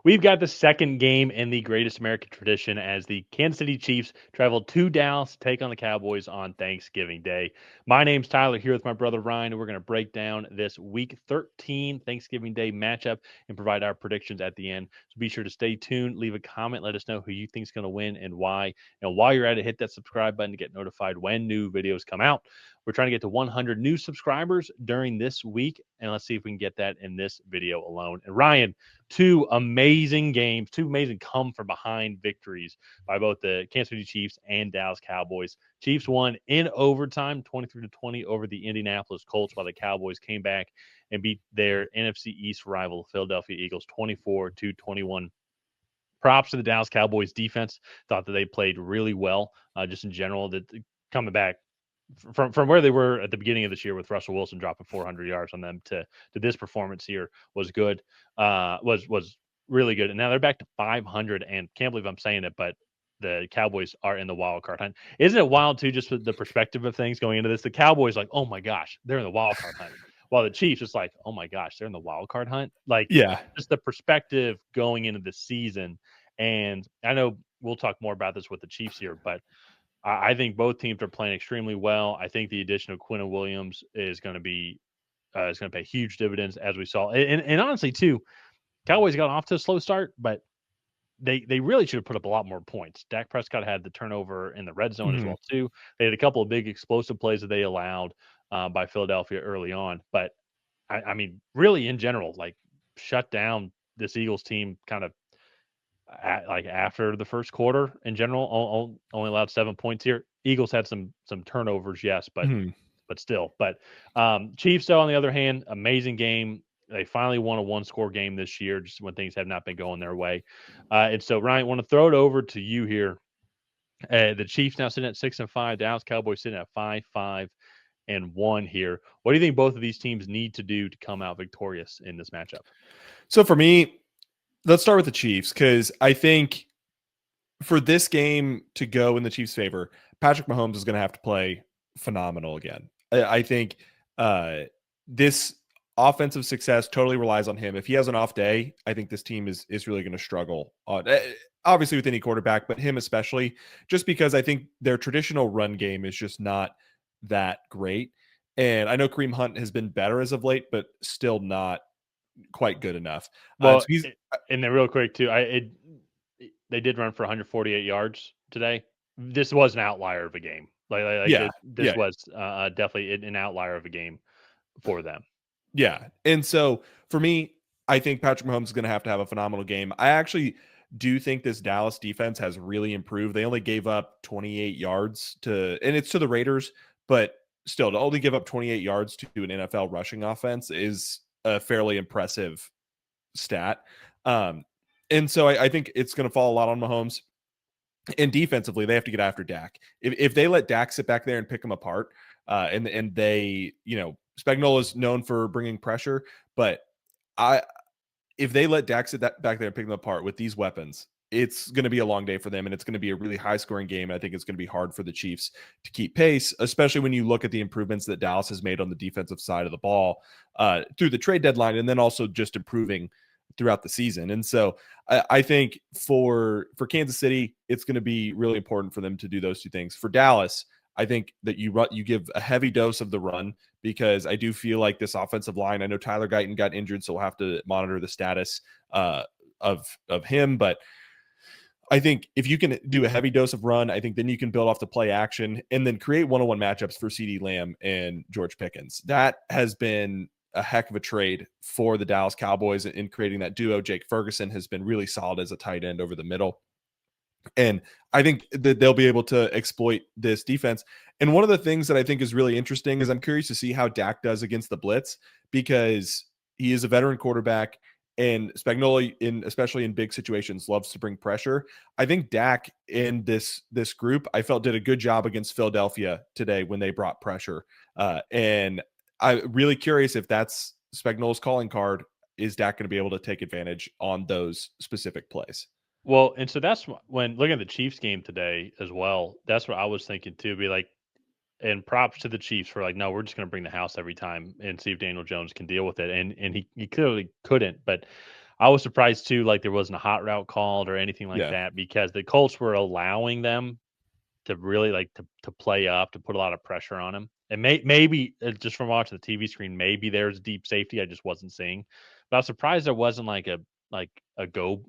We've got the second game in the greatest American tradition as the Kansas City Chiefs travel to Dallas to take on the Cowboys on Thanksgiving Day. My name's Tyler here with my brother Ryan, and we're going to break down this Week 13 Thanksgiving Day matchup and provide our predictions at the end. So be sure to stay tuned, leave a comment, let us know who you think is going to win and why. And while you're at it, hit that subscribe button to get notified when new videos come out. We're trying to get to 100 new subscribers during this week, and let's see if we can get that in this video alone. And Ryan, two amazing games, two amazing come from behind victories by both the Kansas City Chiefs and Dallas Cowboys. Chiefs won in overtime, 23-20 over the Indianapolis Colts, while the Cowboys came back and beat their NFC East rival, Philadelphia Eagles, 24-21. Props to the Dallas Cowboys defense. Thought that they played really well, just in general. That coming back from where they were at the beginning of this year with Russell Wilson dropping 400 yards on them to this performance here was good. Was really good. And now they're back to 500, and can't believe I'm saying it, but the Cowboys are in the wild card hunt. Isn't it wild too? Just the perspective of things going into this, the Cowboys like, oh my gosh, they're in the wild card hunt, while the Chiefs is like, oh my gosh, they're in the wild card hunt. Like, Yeah. just the perspective going into the season. And I know we'll talk more about this with the Chiefs here, but I think both teams are playing extremely well. I think the addition of Quinn Williams is going to pay huge dividends, as we saw. And honestly, too, Cowboys got off to a slow start, but they really should have put up a lot more points. Dak Prescott had the turnover in the red zone as Mhm. well, too. They had a couple of big explosive plays that they allowed by Philadelphia early on. But I mean, really in general, like shut down this Eagles team kind of like after the first quarter in general. Only allowed 7 points here. Eagles had some turnovers, yes, but Mhm. still. But Chiefs, though, on the other hand, amazing game. They finally won a one-score game this year, just when things have not been going their way. And so, Ryan, want to throw it over to you here. The Chiefs now sitting at 6-5. Dallas Cowboys sitting at 5-5-1 here. What do you think both of these teams need to do to come out victorious in this matchup? So for me, let's start with the Chiefs because I think for this game to go in the Chiefs' favor, Patrick Mahomes is going to have to play phenomenal again. I think this offensive success totally relies on him. If he has an off day, I think this team is really going to struggle. Obviously, with any quarterback, but him especially, just because I think their traditional run game is just not that great. And I know Kareem Hunt has been better as of late, but still not quite good enough. Well, So he's and then real quick too, they did run for 148 yards today. This was an outlier of a game. yeah, This yeah, was definitely an outlier of a game for them. yeah. And so for me, I think Patrick Mahomes is going to have a phenomenal game. I actually do think this Dallas defense has really improved. They only gave up 28 yards and it's to the Raiders, but still to only give up 28 yards to an NFL rushing offense is a fairly impressive stat. Um, and so I think it's going to fall a lot on Mahomes. And defensively, they have to get after Dak. If they let Dak sit back there and pick him apart, and they, Spagnuolo is known for bringing pressure, but I if they let Dak sit back there and pick them apart with these weapons, it's going to be a long day for them, and it's going to be a really high scoring game. And I think it's going to be hard for the Chiefs to keep pace, especially when you look at the improvements that Dallas has made on the defensive side of the ball through the trade deadline, and then also just improving throughout the season. And so I think for Kansas City, it's going to be really important for them to do those two things. For Dallas, I think that you give a heavy dose of the run, because I do feel like this offensive line, I know Tyler Guyton got injured, so we'll have to monitor the status of him. But I think if you can do a heavy dose of run, I think then you can build off the play action and then create one-on-one matchups for CeeDee Lamb and George Pickens. That has been a heck of a trade for the Dallas Cowboys in creating that duo. Jake Ferguson has been really solid as a tight end over the middle. And I think that they'll be able to exploit this defense. And one of the things that I think is really interesting is I'm curious to see how Dak does against the blitz, because he is a veteran quarterback, and Spagnuolo, especially in big situations, loves to bring pressure. I think Dak in this group, I felt, did a good job against Philadelphia today when they brought pressure. And I'm really curious if that's Spagnuolo's calling card. Is Dak going to be able to take advantage on those specific plays? Well, and so that's when looking at the Chiefs game today as well. That's what I was thinking too. Be like, and props to the Chiefs for like, no, we're just going to bring the house every time and see if Daniel Jones can deal with it. And he clearly couldn't. But I was surprised too, like there wasn't a hot route called or anything like Yeah. that because the Colts were allowing them to really to play up, to put a lot of pressure on him. And maybe just from watching the TV screen, maybe there's deep safety I just wasn't seeing. But I was surprised there wasn't like a go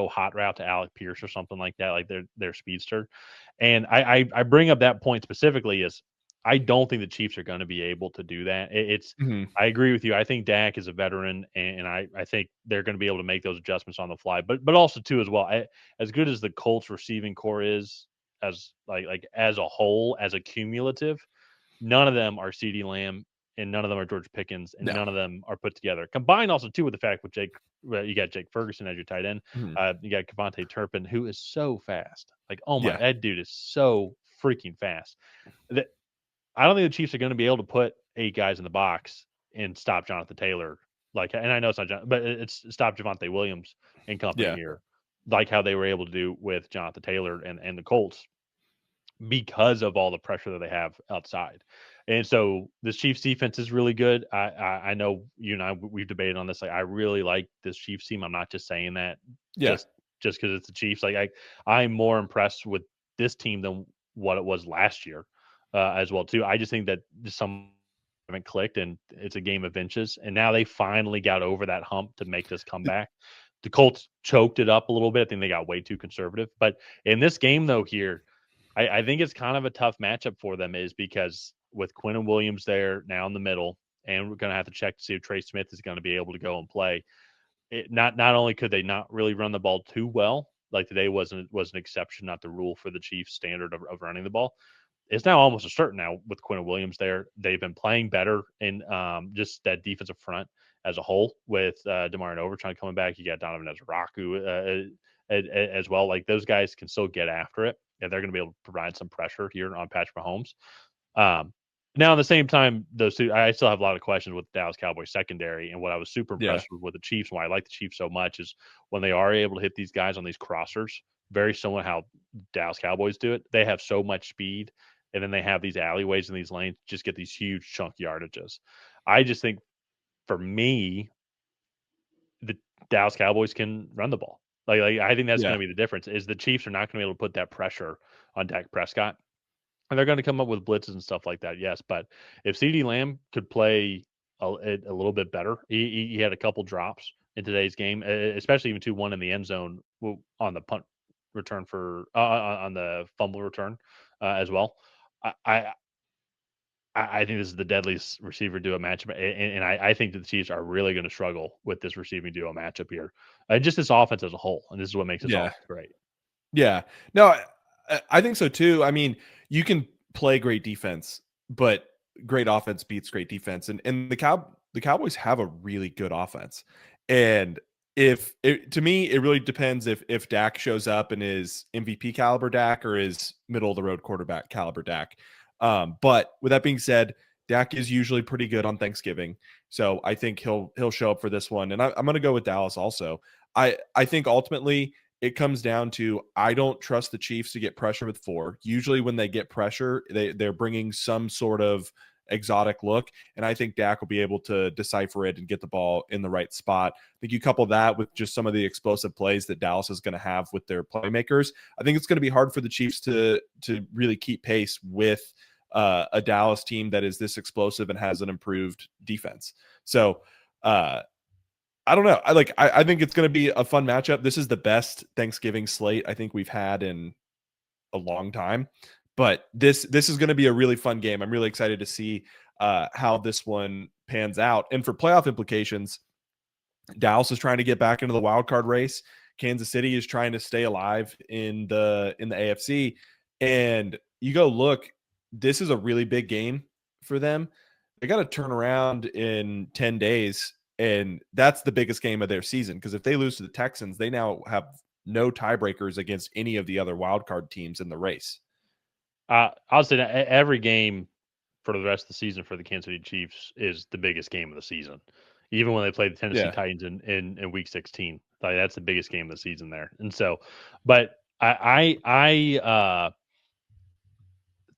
hot route to Alec Pierce or something like that, like their speedster. And I bring up that point specifically is I don't think the Chiefs are going to be able to do that. It's Mhm. I agree with you. I think Dak is a veteran, and I think they're going to be able to make those adjustments on the fly. But also too as well, as good as the Colts receiving core is, as as a whole, as a cumulative, none of them are CD Lamb, and none of them are George Pickens, and No. none of them are put together. Combined also too with the fact with Jake, you got Jake Ferguson as your tight end, Mhm. you got Devontae Turpin, who is so fast. Like, oh my, Yeah. that dude is so freaking fast. That I don't think the Chiefs are going to be able to put 8 guys in the box and stop Jonathan Taylor. Like, and I know it's not John, but it's stop Javonte Williams and company Yeah. here, like how they were able to do with Jonathan Taylor and the Colts because of all the pressure that they have outside. And so this Chiefs defense is really good. I know you and I we've debated on this. Like I really like this Chiefs team. I'm not just saying that Yeah. just because it's the Chiefs. I'm more impressed with this team than what it was last year as well too. I just think that some haven't clicked and it's a game of inches. And now they finally got over that hump to make this comeback. The Colts choked it up a little bit. I think they got way too conservative. But in this game though here, I think it's kind of a tough matchup for them is because with Quinn and Williams there now in the middle, and we're going to have to check to see if Trey Smith is going to be able to go and play. Not only could they not really run the ball too well, like today was an exception, not the rule for the Chiefs standard of running the ball. It's now almost a certain now with Quinn and Williams there. They've been playing better in just that defensive front as a whole with DeMar and Overtime coming back. You got Donovan Ezraku as well. Like those guys can still get after it, and they're going to be able to provide some pressure here on Patrick Mahomes. Um, Now, at the same time, those two, I still have a lot of questions with Dallas Cowboys secondary. And what I was super Yeah. impressed with the Chiefs, and why I like the Chiefs so much, is when they are able to hit these guys on these crossers, very similar to how Dallas Cowboys do it. They have so much speed, and then they have these alleyways and these lanes, just get these huge chunk yardages. I just think for me, the Dallas Cowboys can run the ball. I think that's going Yeah. to be the difference. Is the Chiefs are not going to be able to put that pressure on Dak Prescott, and they're going to come up with blitzes and stuff like that. Yes, but if CD Lamb could play a little bit better, he had a couple drops in today's game, especially even 2-1 in the end zone on the punt return for on the fumble return as well. I, I I think this is the deadliest receiver duo matchup, and I think that the Chiefs are really going to struggle with this receiving duo matchup here, just this offense as a whole, and this is what makes this Yeah. offense great. Yeah. No, I think so too. I mean, you can play great defense, but great offense beats great defense. And the Cowboys have a really good offense. And if it, to me, it really depends if Dak shows up and is MVP caliber Dak or is middle of the road quarterback caliber Dak. But with that being said, Dak is usually pretty good on Thanksgiving, so I think he'll show up for this one. And I'm going to go with Dallas also. I think ultimately it comes down to I don't trust the Chiefs to get pressure with 4. Usually when they get pressure, they're bringing some sort of exotic look, and I think Dak will be able to decipher it and get the ball in the right spot. I think you couple that with just some of the explosive plays that Dallas is going to have with their playmakers. I think it's going to be hard for the Chiefs to really keep pace with a Dallas team that is this explosive and has an improved defense. So I don't know. I think it's going to be a fun matchup. This is the best Thanksgiving slate I think we've had in a long time. But this is going to be a really fun game. I'm really excited to see how this one pans out. And for playoff implications, Dallas is trying to get back into the wild card race. Kansas City is trying to stay alive in the AFC. And you go look, this is a really big game for them. They got to turn around in 10 days, and that's the biggest game of their season, because if they lose to the Texans, they now have no tiebreakers against any of the other wild card teams in the race. I'll say that every game for the rest of the season for the Kansas City Chiefs is the biggest game of the season. Even when they play the Tennessee Yeah. Titans in week 16, like that's the biggest game of the season there. And so, but I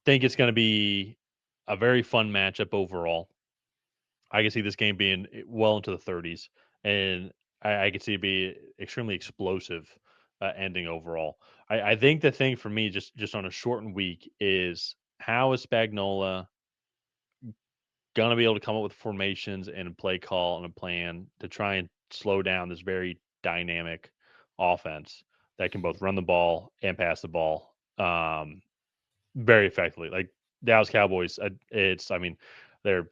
think it's going to be a very fun matchup overall. I can see this game being well into the 30s, and I could see it be extremely explosive ending overall. I think the thing for me, just on a shortened week, is how is Spagnola gonna be able to come up with formations and a play call and a plan to try and slow down this very dynamic offense that can both run the ball and pass the ball very effectively. Like Dallas Cowboys, I mean, they're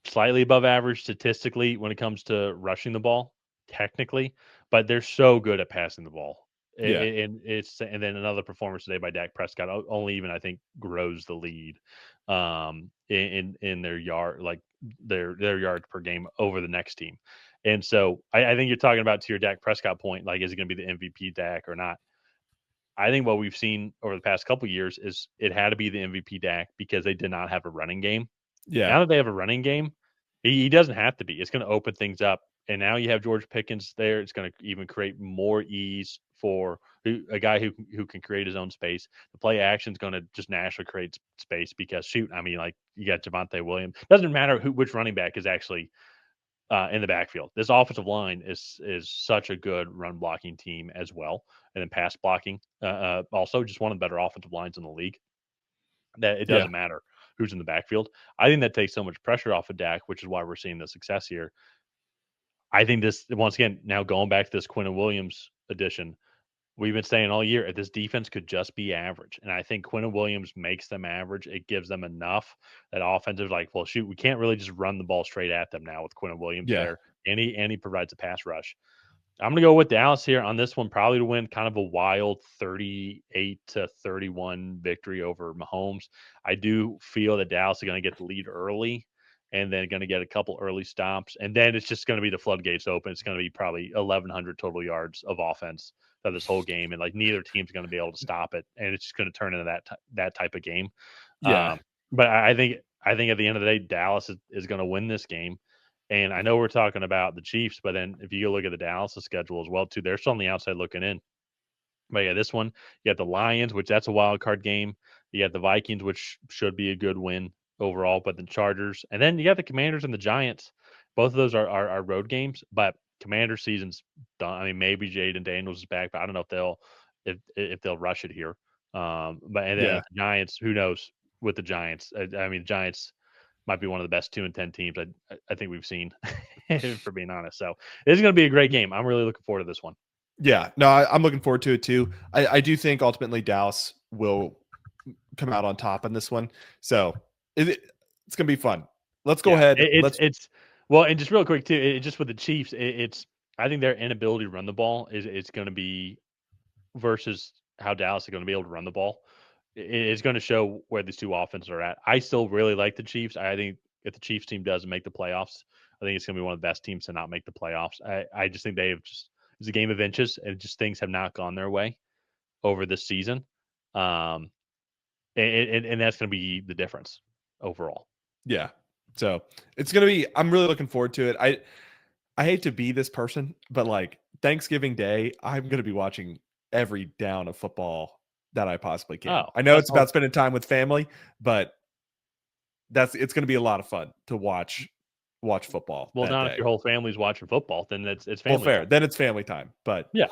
slightly above average statistically when it comes to rushing the ball, technically, but they're so good at passing the ball. Yeah. And then another performance today by Dak Prescott only even I think grows the lead in their yard, like their yards per game over the next team. And so I think you're talking about, to your Dak Prescott point, like, is it going to be the MVP Dak or not? I think what we've seen over the past couple of years is it had to be the MVP Dak because they did not have a running game. Yeah. Now that they have a running game, he doesn't have to be. It's going to open things up. And now you have George Pickens there. It's going to even create more ease for a guy who can create his own space. The play action is going to just naturally create space because, shoot, I mean, like, you got Javonte Williams. Doesn't matter which running back is actually in the backfield. This offensive line is such a good run blocking team as well, and then pass blocking. Also, just one of the better offensive lines in the league. That it Yeah. doesn't matter who's in the backfield. I think that takes so much pressure off of Dak, which is why we're seeing the success here. I think this, once again, now going back to this Quinn Williams addition, we've been saying all year this defense could just be average. And I think Quinn Williams makes them average. It gives them enough that offensive, like, well, shoot, we can't really just run the ball straight at them now with Quinn Williams Yeah. there. And he provides a pass rush. I'm going to go with Dallas here on this one, probably to win kind of a wild 38-31 victory over Mahomes. I do feel that Dallas is going to get the lead early and then going to get a couple early stops. And then it's just going to be the floodgates open. It's going to be probably 1,100 total yards of offense for this whole game. And like neither team's going to be able to stop it. And it's just going to turn into that type of game. Yeah. But I think at the end of the day, Dallas is going to win this game. And I know we're talking about the Chiefs, but then if you look at the Dallas schedule as well, too, they're still on the outside looking in. But yeah, this one, you got the Lions, which that's a wild card game. You got the Vikings, which should be a good win overall, but the Chargers. And then you got the Commanders and the Giants. Both of those are road games, but Commander season's done. I mean, maybe Jaden Daniels is back, but I don't know if they'll rush it here. But and then Yeah. with the Giants, who knows with the Giants? I mean, the Giants might be one of the best 2-10 teams I think we've seen, for being honest. So this is going to be a great game. I'm really looking forward to this one. Yeah. No, I'm looking forward to it too. I do think ultimately Dallas will come out on top in this one. So it's gonna be fun. Let's go Yeah, ahead. it's well, and just real quick too, just with the Chiefs, it's I think their inability to run the ball is going to be versus how Dallas is going to be able to run the ball. It's going to show where these two offenses are at. I still really like the Chiefs. I think if the Chiefs team doesn't make the playoffs, I think it's going to be one of the best teams to not make the playoffs. I just think they have just it's a game of inches, and just things have not gone their way over this season. Um, and that's going to be the difference overall. Yeah. So it's gonna be. I'm really looking forward to it. I hate to be this person, but like Thanksgiving Day, I'm gonna be watching every down of football that I possibly can. Oh, I know that's it's all. about spending time with family, but it's gonna be a lot of fun to watch football Well, that not if day. your whole family's watching football, then it's Well, family fair. time. Then it's family time. But Yeah,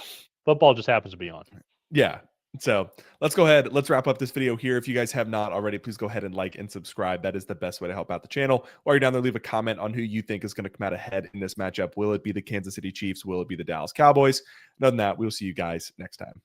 football just happens to be on. yeah. So let's go ahead. Let's wrap up this video here. If you guys have not already, please go ahead and like and subscribe. That is the best way to help out the channel. While you're down there, leave a comment on who you think is going to come out ahead in this matchup. Will it be the Kansas City Chiefs? Will it be the Dallas Cowboys? Other than that, we'll see you guys next time.